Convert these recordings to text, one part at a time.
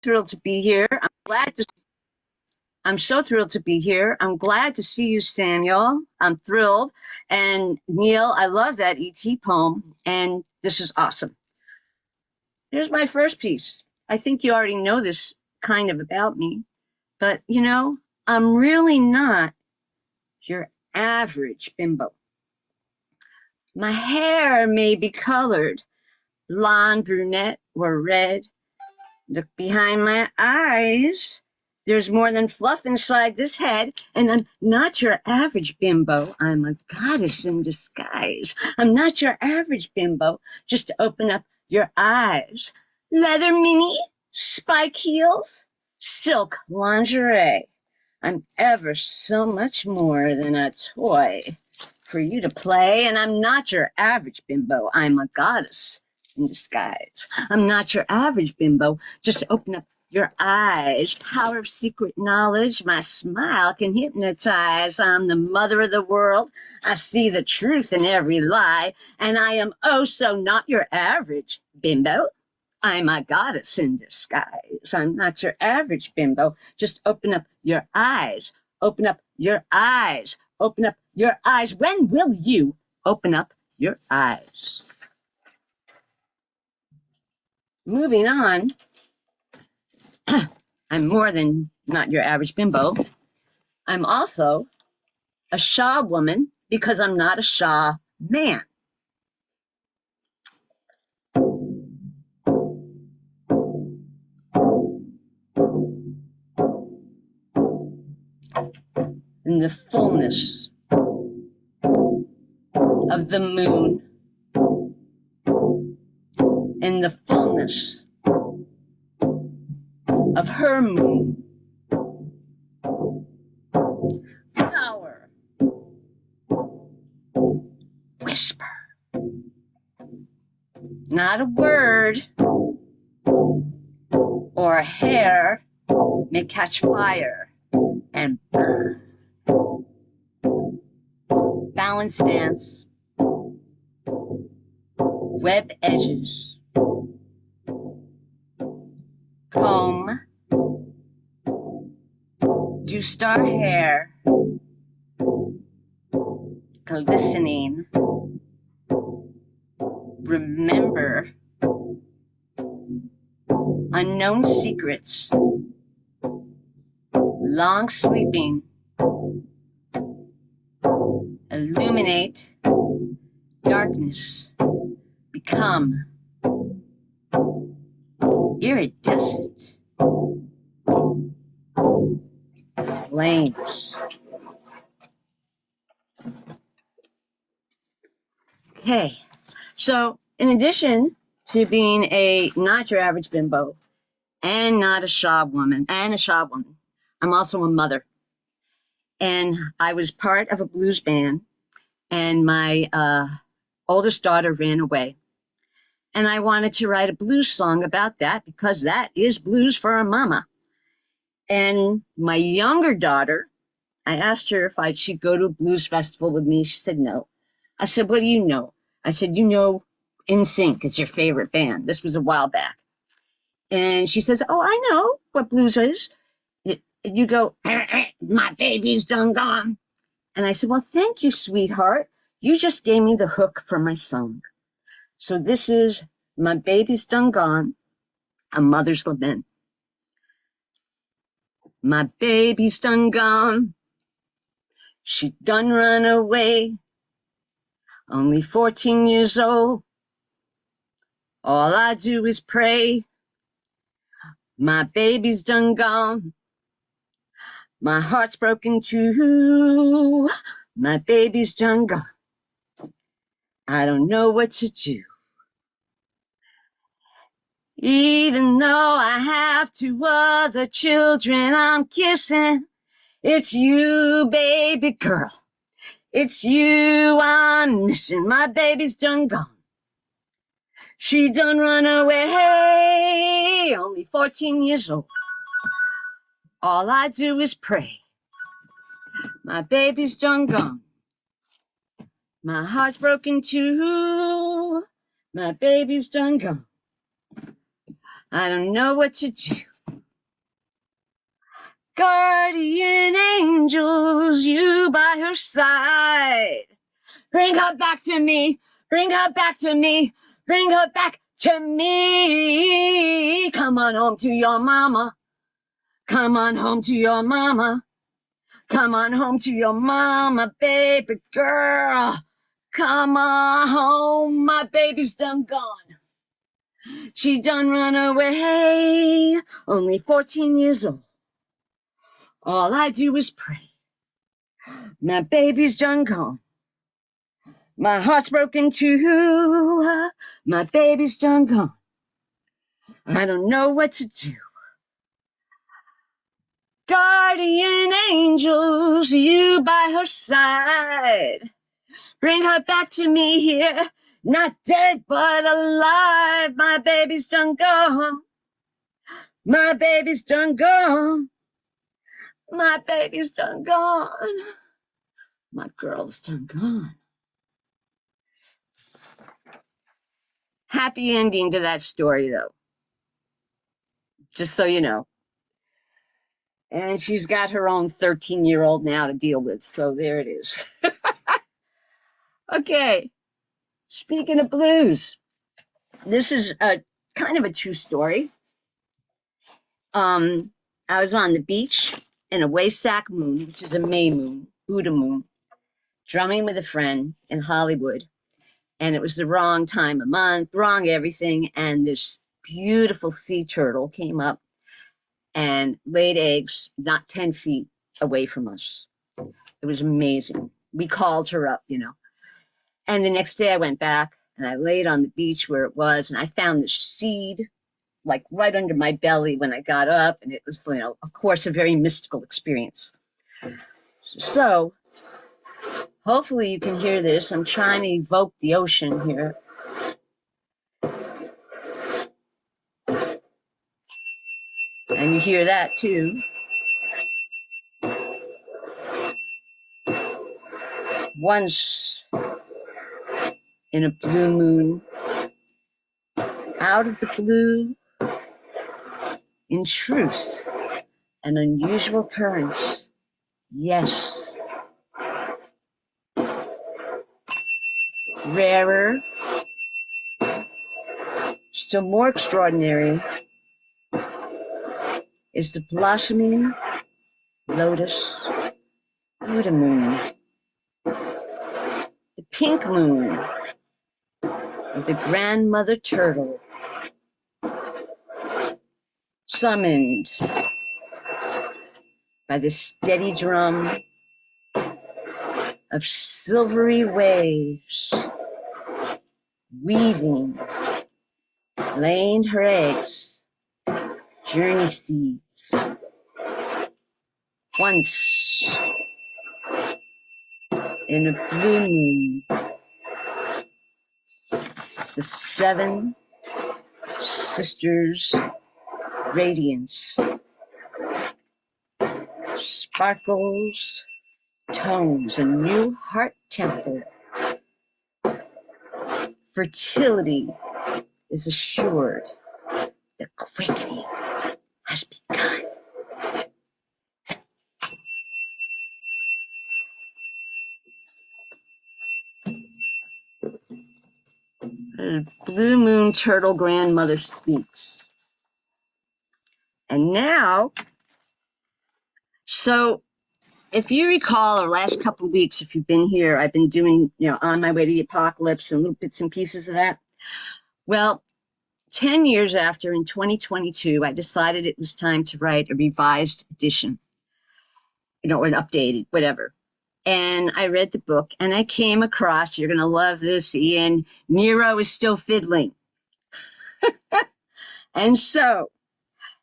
thrilled to be here. I'm so thrilled to be here. I'm glad to see you, Samuel. I'm thrilled. And Neil, I love that ET poem, and this is awesome. Here's my first piece. I think you already know this kind of about me, but I'm really not your average bimbo. My hair may be colored, blonde, brunette, or red. Look behind my eyes. There's more than fluff inside this head, and I'm not your average bimbo. I'm a goddess in disguise. I'm not your average bimbo. Just open up your eyes. Leather mini, spike heels, silk lingerie. I'm ever so much more than a toy for you to play, and I'm not your average bimbo. I'm a goddess in disguise. I'm not your average bimbo. Just open up your eyes. Power of secret knowledge. My smile can hypnotize. I'm the mother of the world. I see the truth in every lie, and I am oh so not your average bimbo. I'm a goddess in disguise. I'm not your average bimbo. Just open up your eyes. Open up your eyes. Open up your eyes. When will you open up your eyes? Moving on, I'm more than not your average bimbo. I'm also a Shaw woman because I'm not a Shaw man. In the fullness of the moon, in the fullness of her moon, power, whisper, not a word or a hair may catch fire and burn. Balance dance, web edges, comb, dew star hair, glistening, remember, unknown secrets, long sleeping, illuminate, darkness, become iridescent, flames. Okay, so in addition to being a not your average bimbo and not a Shaw woman, I'm also a mother. And I was part of a blues band, and my oldest daughter ran away. And I wanted to write a blues song about that because that is blues for a mama. And my younger daughter, I asked her if she'd go to a blues festival with me. She said no. I said, what do you know? I said, NSYNC is your favorite band. This was a while back. And she says, oh, I know what blues is. You go, my baby's done gone. And I said, well, thank you, sweetheart. You just gave me the hook for my song. So this is My Baby's Done Gone, A Mother's Lament. My baby's done gone. She done run away. Only 14 years old. All I do is pray. My baby's done gone. My heart's broken too. My baby's done gone. I don't know what to do. Even though I have 2 other children I'm kissing, it's you, baby girl. It's you I'm missing. My baby's done gone. She done run away, only 14 years old. All I do is pray. My baby's done gone. My heart's broken too. My baby's done gone. I don't know what to do. Guardian angels, you by her side. Bring her back to me. Bring her back to me. Bring her back to me. Come on home to your mama. Come on home to your mama. Come on home to your mama, baby girl. Come on home, my baby's done gone. She done run away, only 14 years old. All I do is pray. My baby's done gone. My heart's broken too. My baby's done gone. I don't know what to do. Guardian angels, you by her side. Bring her back to me here. Not dead, but alive. My baby's done gone. My baby's done gone. My baby's done gone. My girl's done gone. Happy ending to that story, though. Just so you know. And she's got her own 13-year-old now to deal with. So there it is. Okay. Speaking of blues, this is a kind of a true story. I was on the beach in a Waysack moon, which is a May moon, Buddha moon, drumming with a friend in Hollywood. And it was the wrong time of month, wrong everything. And this beautiful sea turtle came up and laid eggs not 10 feet away from us. It was amazing. We called her up, you know. And the next day I went back and I laid on the beach where it was, and I found the seed like right under my belly when I got up. And it was, you know, of course, a very mystical experience. So hopefully you can hear this. I'm trying to evoke the ocean here. And you hear that too. Once in a blue moon, out of the blue, in truth, an unusual occurrence. Yes. Rarer, still more extraordinary, is the blossoming lotus Buddha moon, the pink moon of the grandmother turtle, summoned by the steady drum of silvery waves, weaving, laying her eggs, journey seeds. Once in a blue moon, the seven sisters' radiance sparkles, tones, a new heart temple. Fertility is assured. The quickening has begun. The blue moon turtle grandmother speaks. And now, so if you recall our last couple of weeks, if you've been here, I've been doing, you know, On My Way to the Apocalypse and little bits and pieces of that. Well, 10 years after, in 2022, I decided it was time to write a revised edition, you know, or an updated, whatever. And I read the book and I came across, you're going to love this, Ian, Nero is still fiddling. And so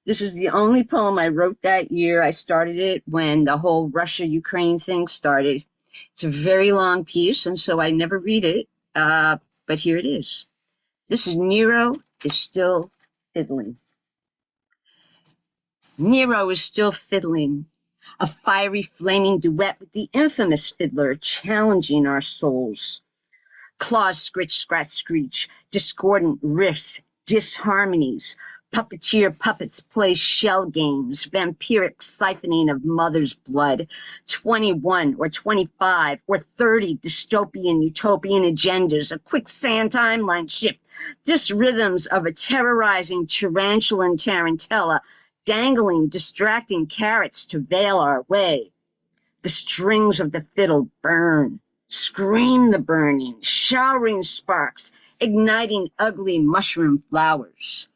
this is the only poem I wrote that year. I started it when the whole Russia-Ukraine thing started. It's a very long piece, and so I never read it, but here it is. This is Nero is still fiddling. Nero is still fiddling, a fiery, flaming duet with the infamous fiddler, challenging our souls. Claws scritch, scratch, screech, discordant riffs, disharmonies, Puppeteer puppets play shell games, vampiric siphoning of mother's blood, 21 or 25 or 30 dystopian utopian agendas, a quicksand timeline shift, dysrhythms of a terrorizing tarantulan tarantella, dangling, distracting carrots to veil our way. The strings of the fiddle burn, scream the burning, showering sparks, igniting ugly mushroom flowers.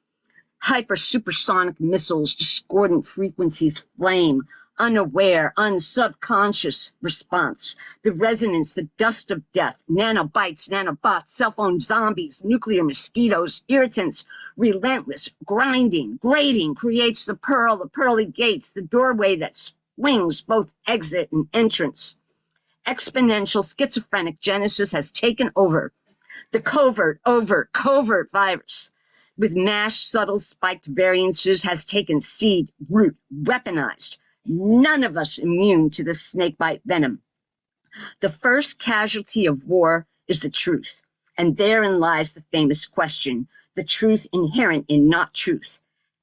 Hyper-supersonic missiles, discordant frequencies flame, unaware, unsubconscious response. The resonance, the dust of death, nanobites, nanobots, cell phone zombies, nuclear mosquitoes, irritants, relentless, grinding, grating, creates the pearly gates, the doorway that swings both exit and entrance. Exponential schizophrenic genesis has taken over. The covert virus with mashed, subtle, spiked variances has taken seed, root, weaponized. None of us immune to the snakebite venom. The first casualty of war is the truth, and therein lies the famous question, the truth inherent in not truth.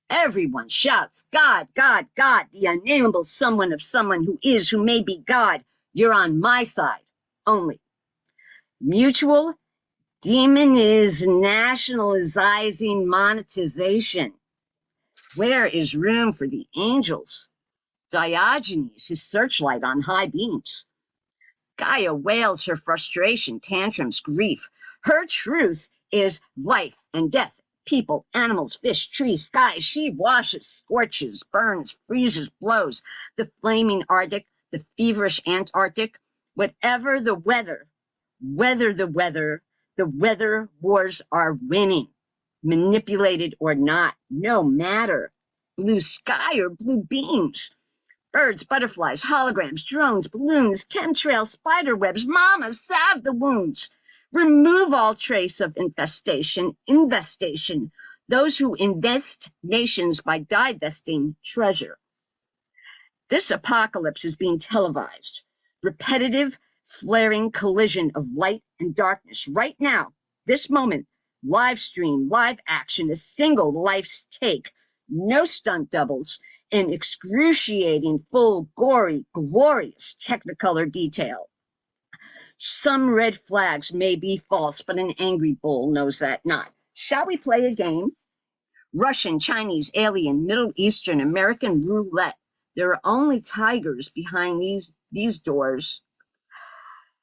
Everyone shouts, God, God, God, the unnameable someone of someone who is, who may be God. You're on my side only. Mutual demon is nationalizing monetization. Where is room for the angels? Diogenes, his searchlight on high beams. Gaia wails her frustration, tantrums, grief. Her truth is life and death, people, animals, fish, trees, sky. She washes, scorches, burns, freezes, blows. The flaming Arctic, the feverish Antarctic, whatever the weather, the weather wars are winning, manipulated or not, no matter. Blue sky or blue beams, birds, butterflies, holograms, drones, balloons, chemtrails, spider webs. Mama, salve the wounds. Remove all trace of infestation, investation. Those who invest nations by divesting treasure. This apocalypse is being televised. Repetitive, flaring collision of light and darkness. Right now, this moment, live stream, live action, a single life's take. No stunt doubles, in excruciating, full, gory, glorious Technicolor detail. Some red flags may be false, but an angry bull knows that not. Shall we play a game? Russian, Chinese, alien, Middle Eastern, American roulette. There are only tigers behind these doors.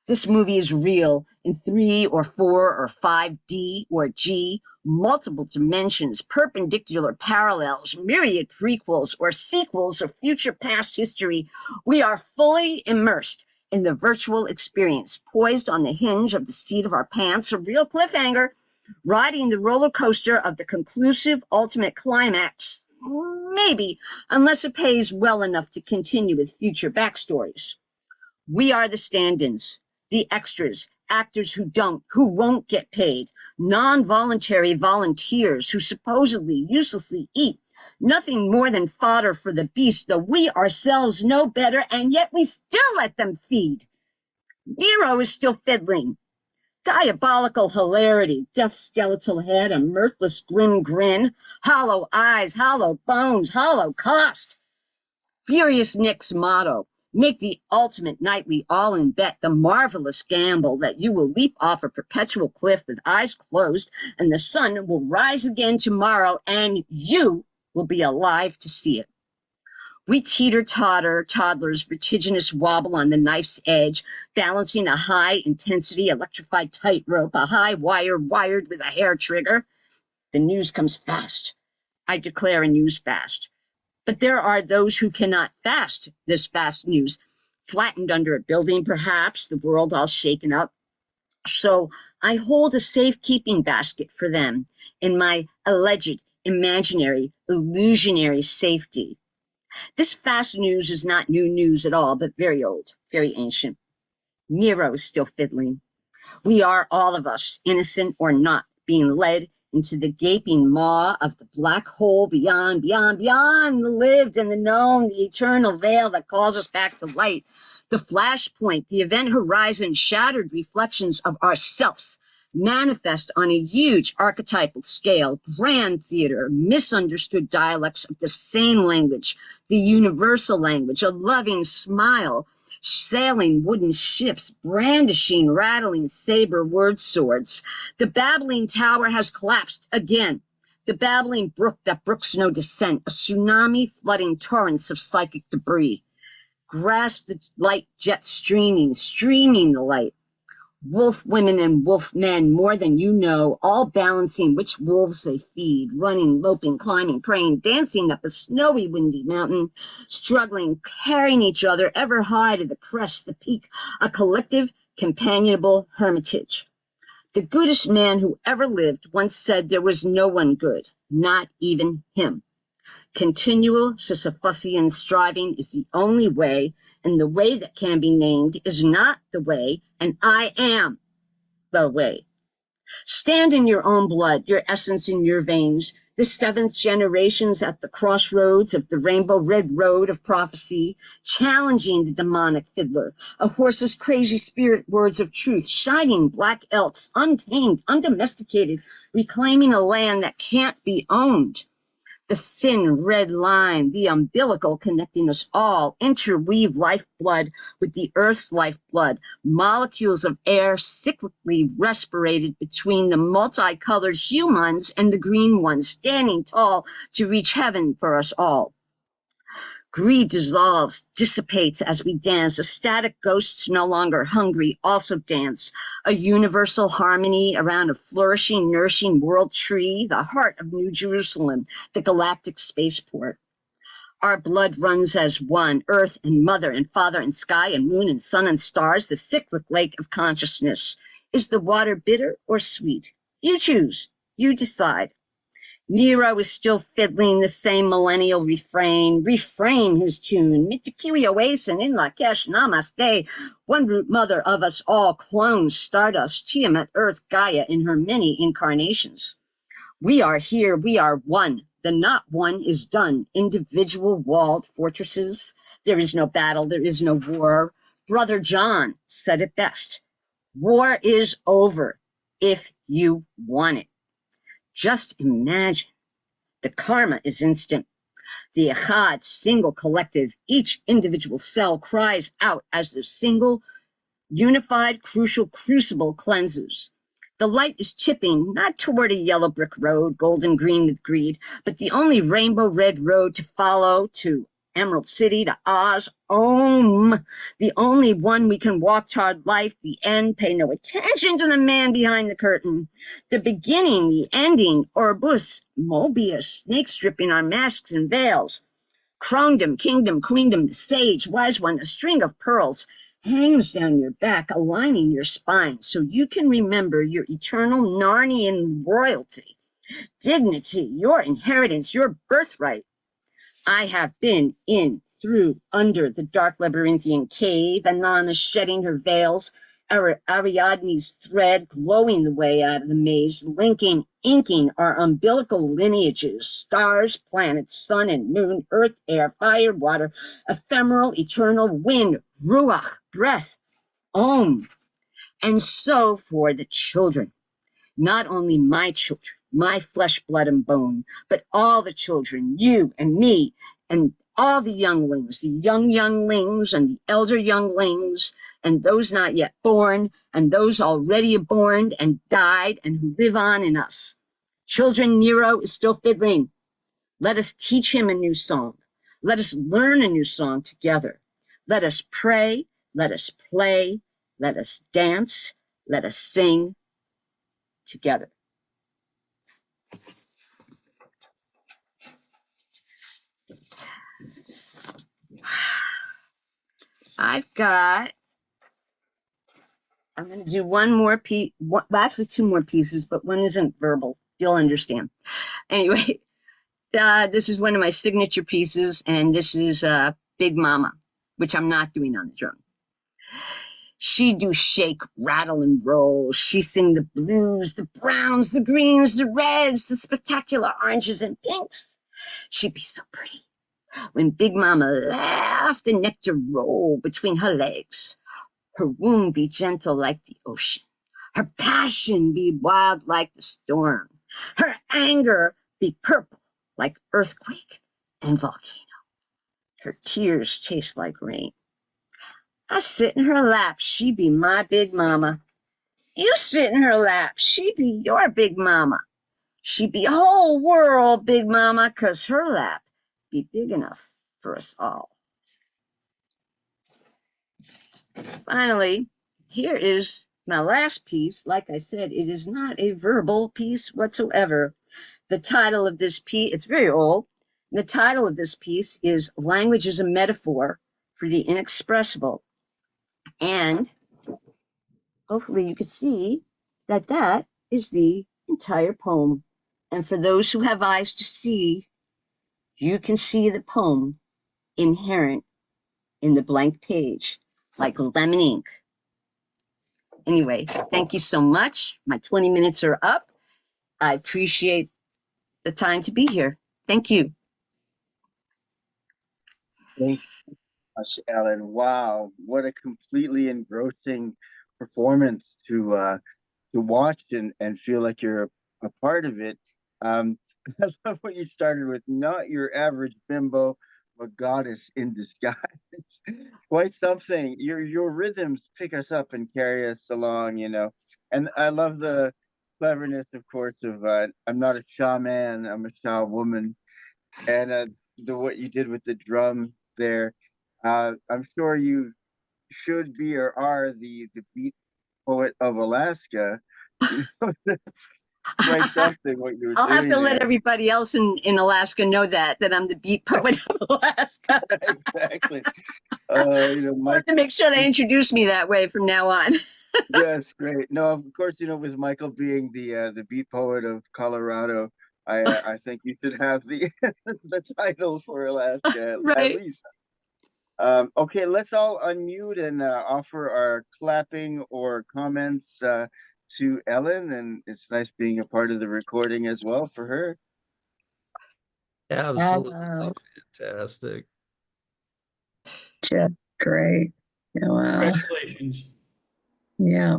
This movie is real in 3 or 4 or 5D or G, multiple dimensions, perpendicular parallels, myriad prequels or sequels of future past history. We are fully immersed in the virtual experience, poised on the hinge of the seat of our pants, a real cliffhanger, riding the roller coaster of the conclusive ultimate climax. Maybe, unless it pays well enough to continue with future backstories. We are the stand-ins, the extras, actors who won't get paid, non-voluntary volunteers who supposedly uselessly eat, nothing more than fodder for the beast, though we ourselves know better, and yet we still let them feed. Nero is still fiddling. Diabolical hilarity, deaf skeletal head, a mirthless grim grin, hollow eyes, hollow bones, hollow cost. Furious Nick's motto, make the ultimate nightly all-in bet, the marvelous gamble that you will leap off a perpetual cliff with eyes closed and the sun will rise again tomorrow and you will be alive to see it. We teeter-totter toddlers vertiginous wobble on the knife's edge, balancing a high-intensity electrified tightrope, a high wire wired with a hair trigger. The news comes fast. I declare a news fast. But there are those who cannot fast this fast news, flattened under a building perhaps, the world all shaken up. So I hold a safekeeping basket for them in my alleged, imaginary, illusionary safety. This fast news is not new news at all, but very old, very ancient. Nero is still fiddling. We are, all of us, innocent or not, being led into the gaping maw of the black hole beyond the lived and the known, the eternal veil that calls us back to light. The flashpoint, the event horizon, shattered reflections of ourselves, manifest on a huge archetypal scale, grand theater, misunderstood dialects of the same language, the universal language, a loving smile, sailing wooden ships, brandishing, rattling saber word swords. The babbling tower has collapsed again. The babbling brook that brooks no descent, a tsunami flooding torrents of psychic debris. Grasp the light jet streaming the light. Wolf women and wolf men, more than you know, all balancing which wolves they feed, running, loping, climbing, praying, dancing up a snowy, windy mountain, struggling, carrying each other ever high to the crest, the peak, a collective, companionable hermitage. The goodest man who ever lived once said there was no one good, not even him. Continual Sisyphusian striving is the only way, and the way that can be named is not the way, and I am the way. Stand in your own blood, your essence in your veins. The seventh generation's at the crossroads of the rainbow red road of prophecy, challenging the demonic fiddler, a horse's crazy spirit words of truth, shining black elks, untamed, undomesticated, reclaiming a land that can't be owned. The thin red line, the umbilical connecting us all, interweave lifeblood with the earth's lifeblood, molecules of air cyclically respirated between the multicolored humans and the green ones, standing tall to reach heaven for us all. Greed dissolves, dissipates as we dance. Ecstatic ghosts no longer hungry also dance. A universal harmony around a flourishing, nourishing world tree, the heart of New Jerusalem, the galactic spaceport. Our blood runs as one, earth and mother and father and sky and moon and sun and stars, the cyclic lake of consciousness. Is the water bitter or sweet? You choose. You decide. Nero is still fiddling the same millennial refrain. Reframe his tune. Mitakuya Wason in Lakesh Namaste. One root mother of us all, clones, stardust, Tiamat, Earth, Gaia in her many incarnations. We are here. We are one. The not one is done. Individual walled fortresses. There is no battle. There is no war. Brother John said it best. War is over if you want it. Just imagine. The karma is instant. The Echad, single collective, each individual cell cries out as the single, unified, crucial crucible cleanses. The light is chipping, not toward a yellow brick road, golden green with greed, but the only rainbow red road to follow to Emerald City, to Oz, Om, the only one we can walk toward life, the end, pay no attention to the man behind the curtain. The beginning, the ending, Orbus, Mobius, snakes stripping our masks and veils. Crondom, kingdom, queendom, the sage, wise one, a string of pearls hangs down your back, aligning your spine, so you can remember your eternal Narnian royalty, dignity, your inheritance, your birthright. I have been in, through, under the dark labyrinthian cave, Anana shedding her veils, Ariadne's thread glowing the way out of the maze, linking, inking our umbilical lineages, stars, planets, sun and moon, earth, air, fire, water, ephemeral, eternal, wind, ruach, breath, om. And so for the children. Not only my children, my flesh, blood, and bone, but all the children, you and me, and all the younglings, the young younglings and the elder younglings, and those not yet born, and those already born and died, and who live on in us. Children, Nero is still fiddling. Let us teach him a new song. Let us learn a new song together. Let us pray, let us play, let us dance, let us sing together. I'm going to do one more piece, actually two more pieces, but one isn't verbal. You'll understand. Anyway, this is one of my signature pieces, and this is Big Mama, which I'm not doing on the drum. She do shake, rattle, and roll. She sing the blues, the browns, the greens, the reds, the spectacular oranges and pinks. She'd be so pretty. When Big Mama laughed, the nectar roll between her legs. Her womb be gentle like the ocean. Her passion be wild like the storm. Her anger be purple like earthquake and volcano. Her tears taste like rain. I sit in her lap, she be my big mama. You sit in her lap, she be your big mama. She be whole world big mama, 'cause her lap be big enough for us all. Finally, here is my last piece. Like I said, it is not a verbal piece whatsoever. The title of this piece, it's very old. The title of this piece is Language is a Metaphor for the Inexpressible. And hopefully you can see that that is the entire poem. And for those who have eyes to see, you can see the poem inherent in the blank page, like lemon ink. Anyway, thank you so much. My 20 minutes are up. I appreciate the time to be here. Thank you. Thank you so much, Ellen. Wow, what a completely engrossing performance to watch and feel like you're a part of it. Um, I love what you started with. Not your average bimbo, but goddess in disguise. Quite something. Your rhythms pick us up and carry us along, you know. And I love the cleverness, of course, of I'm not a shaman, I'm a shaw woman. And the what you did with the drum there, I'm sure you should be or are the beat poet of Alaska. You know, quite something what you were I'll have doing to let there. everybody else in Alaska know that I'm the beat poet of Alaska. Exactly. You know, I'll have Mike. to make sure they introduce me that way from now on. Yes, great. No, of course, you know, with Michael being the beat poet of Colorado, I think you should have the the title for Alaska at Right. least. Okay, let's all unmute and offer our clapping or comments to Ellen, and it's nice being a part of the recording as well for her. Absolutely Wow, fantastic. just great. Yeah, wow. Congratulations. Yeah,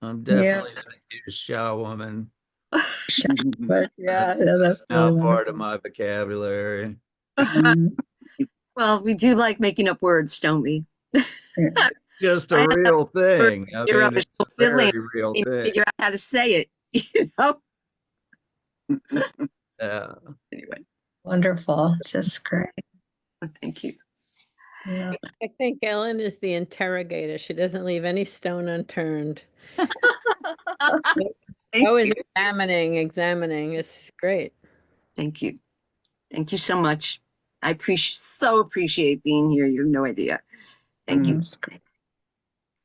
I'm yeah. definitely going to use Shaw Woman. But yeah, That's, yeah, that's that's now really part of wonderful. my vocabulary. Mhm. Well, we do like making up words, don't we? Yeah. It's just I a have that real word thing. I you're mean, always it's so a fiddly. very real You thing. figure out how to say it, you know? Yeah. Anyway, Wonderful, just great. well, thank you. Yeah. I think Ellen is the interrogator. She doesn't leave any stone unturned. Thank Always you. examining. It's great. Thank you. Thank you so much. I appreciate being here. You have no idea. Thank you. That's great.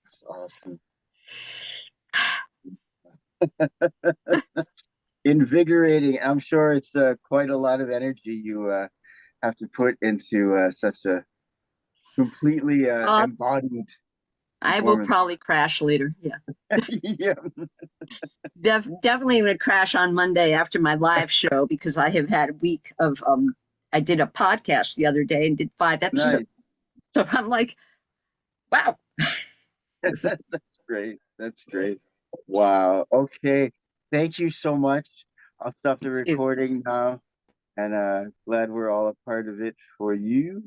That's awesome. Invigorating. I'm sure it's quite a lot of energy you have to put into such a completely Uh, embodied I will performance. probably crash later. Yeah. Yeah. Definitely going to crash on Monday after my live show because I have had a week of I did a podcast the other day and did 5 episodes. Nice. So I'm like, wow. This is That's great. That's great. Wow. Okay. Thank you so much. I'll stop the cute. recording now, and glad we're all a part of it for you.